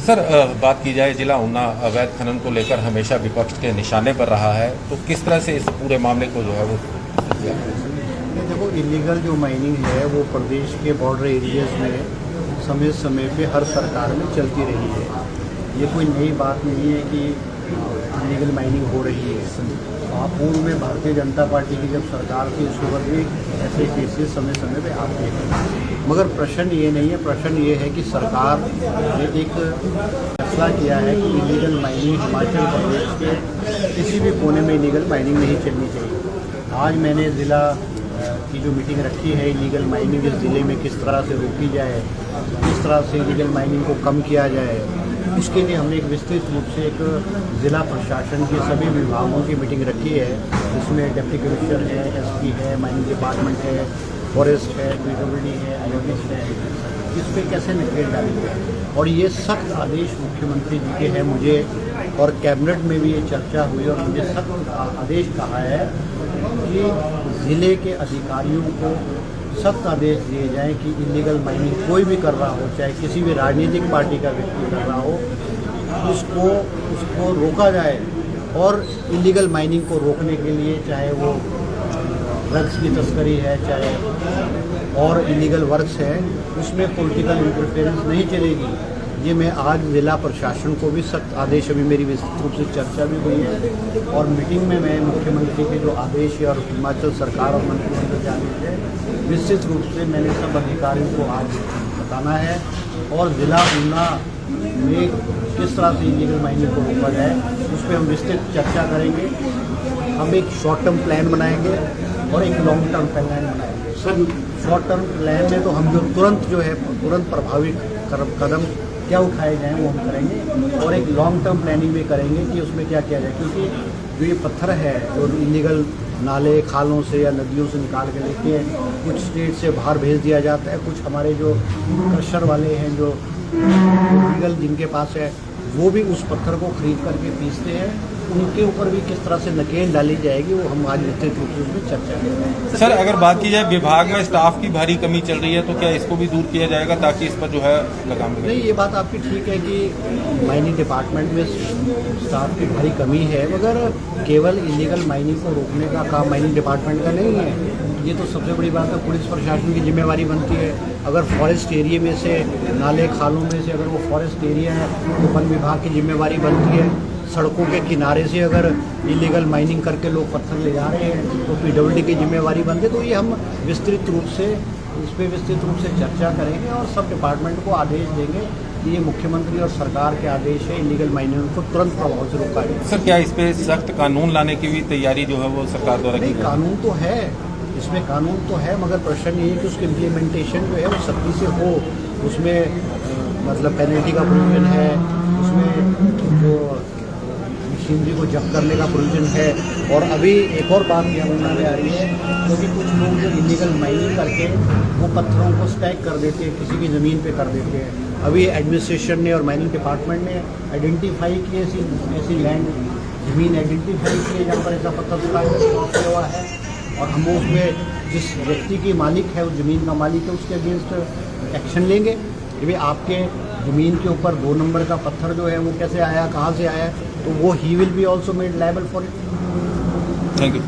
Sir बात की जाए जिला ऊना अवैध खनन को लेकर हमेशा विपक्ष के निशाने पर रहा है, तो किस तरह से इस पूरे मामले को जो है वो देखो, इलीगल जो माइनिंग है वो प्रदेश के बॉर्डर एरियाज में समय समय पे हर सरकार में चलती रही है। ये कोई नई बात नहीं है कि इलीगल माइनिंग हो रही है। पूर्व में भारतीय जनता पार्टी की जब सरकार थी उस वक्त भी ऐसे केसेस समय समय पे आते हैं। मगर प्रश्न ये नहीं है, प्रश्न ये है कि सरकार ने एक फैसला किया है कि इलीगल माइनिंग हिमाचल प्रदेश के किसी भी कोने में इलीगल माइनिंग नहीं चलनी चाहिए। आज मैंने ज़िला की जो मीटिंग रखी है, इलीगल माइनिंग इस ज़िले में किस तरह से रोकी जाए, किस तरह से इलीगल माइनिंग को कम किया जाए, उसके लिए हमने एक विस्तृत रूप से एक ज़िला प्रशासन के सभी विभागों की मीटिंग रखी है। इसमें डिप्टी कमिश्नर है, एसपी है, माइनिंग डिपार्टमेंट है, फॉरेस्ट है, पीडब्ल्यूडी है, आईओबीएस है, इस पर कैसे नकेल डालेंगे। और ये सख्त आदेश मुख्यमंत्री जी के हैं मुझे, और कैबिनेट में भी ये चर्चा हुई और मुझे सख्त आदेश कहा है कि ज़िले के अधिकारियों को सख्त आदेश दिए जाएं कि इलीगल माइनिंग कोई भी कर रहा हो, चाहे किसी भी राजनीतिक पार्टी का व्यक्ति कर रहा हो, उसको रोका जाए। और इलीगल माइनिंग को रोकने के लिए चाहे वो ड्रग्स की तस्करी है, चाहे और इलीगल वर्क्स है, उसमें पॉलिटिकल इंटरफेरेंस नहीं चलेगी। ये मैं आज ज़िला प्रशासन को भी सख्त आदेश, अभी मेरी विस्तृत रूप से चर्चा भी हुई है और मीटिंग में मैं मुख्यमंत्री के जो आदेश है और हिमाचल सरकार और मंत्रिमंडल के आदेश है विस्तृत रूप से मैंने सब अधिकारियों को आज बताना है। और ज़िला ऊना में किस तरह से इलीगल माइनिंग को रोका जाए उस पर हम विस्तृत चर्चा करेंगे। हम एक शॉर्ट टर्म प्लान बनाएंगे और एक लॉन्ग टर्म प्लान बनाएंगे। सर, शॉर्ट टर्म प्लान में तो हम जो तुरंत प्रभावी कदम क्या उठाए जाएँ वो हम करेंगे, और एक लॉन्ग टर्म प्लानिंग भी करेंगे कि उसमें क्या किया जाए। क्योंकि जो ये पत्थर है जो इलीगल नाले खालों से या नदियों से निकाल के लेके कुछ स्टेट से बाहर भेज दिया जाता है, कुछ हमारे जो क्रशर वाले हैं जो इलीगल जिनके पास है वो भी उस पत्थर को खरीद करके पीसते हैं, उनके ऊपर भी किस तरह से नकेल डाली जाएगी वो हम आज विस्तृत रूप से उसमें चर्चा करेंगे। सर, अगर बात की जाए विभाग में स्टाफ की भारी कमी चल रही है, तो क्या इसको भी दूर किया जाएगा ताकि इस पर जो है लगाम लगे? नहीं, ये बात आपकी ठीक है कि माइनिंग डिपार्टमेंट में स्टाफ की भारी कमी है, मगर केवल इलीगल माइनिंग को रोकने का काम माइनिंग डिपार्टमेंट का नहीं है। ये तो सबसे बड़ी बात है, पुलिस प्रशासन की जिम्मेवारी बनती है। अगर फॉरेस्ट एरिया में से, नाले खालों में से अगर वो फॉरेस्ट एरिया है तो वन विभाग की जिम्मेवारी बनती है। सड़कों के किनारे से अगर इलीगल माइनिंग करके लोग पत्थर ले जा रहे हैं तो पीडब्ल्यूडी की जिम्मेवारी बनती है। तो ये हम विस्तृत रूप से इस पर विस्तृत रूप से चर्चा करेंगे और सब डिपार्टमेंट को आदेश देंगे कि ये मुख्यमंत्री और सरकार के आदेश है, इलीगल माइनिंग को तुरंत प्रभाव से रोका जाए। सर, क्या इस पर सख्त कानून लाने की भी तैयारी जो है वो सरकार द्वारा की? कानून तो है, इसमें कानून तो है, मगर प्रश्न ये है कि उसकी इम्प्लीमेंटेशन जो है वो सख्ती से हो। उसमें मतलब पेनल्टी का प्रोविजन है, उसमें जो मशीनरी को जब्त करने का प्रोविजन है। और अभी एक और बात यहाँ में आ रही है, क्योंकि कुछ लोग जो इलीगल माइनिंग करके वो पत्थरों को स्टैक कर देते हैं, किसी की ज़मीन पे कर देते हैं। अभी एडमिनिस्ट्रेशन ने और माइनिंग डिपार्टमेंट ने आइडेंटिफाई की ऐसी लैंड ज़मीन आइडेंटिफाई की है जहाँ पर ऐसा पत्थर किया हुआ है, और हम उसमें जिस व्यक्ति की मालिक है, उस ज़मीन का मालिक है, उसके अगेंस्ट एक्शन लेंगे कि भाई आपके ज़मीन के ऊपर 2 नंबर का पत्थर जो है वो कैसे आया, कहाँ से आया, तो वो he will be also made liable for it. Thank you.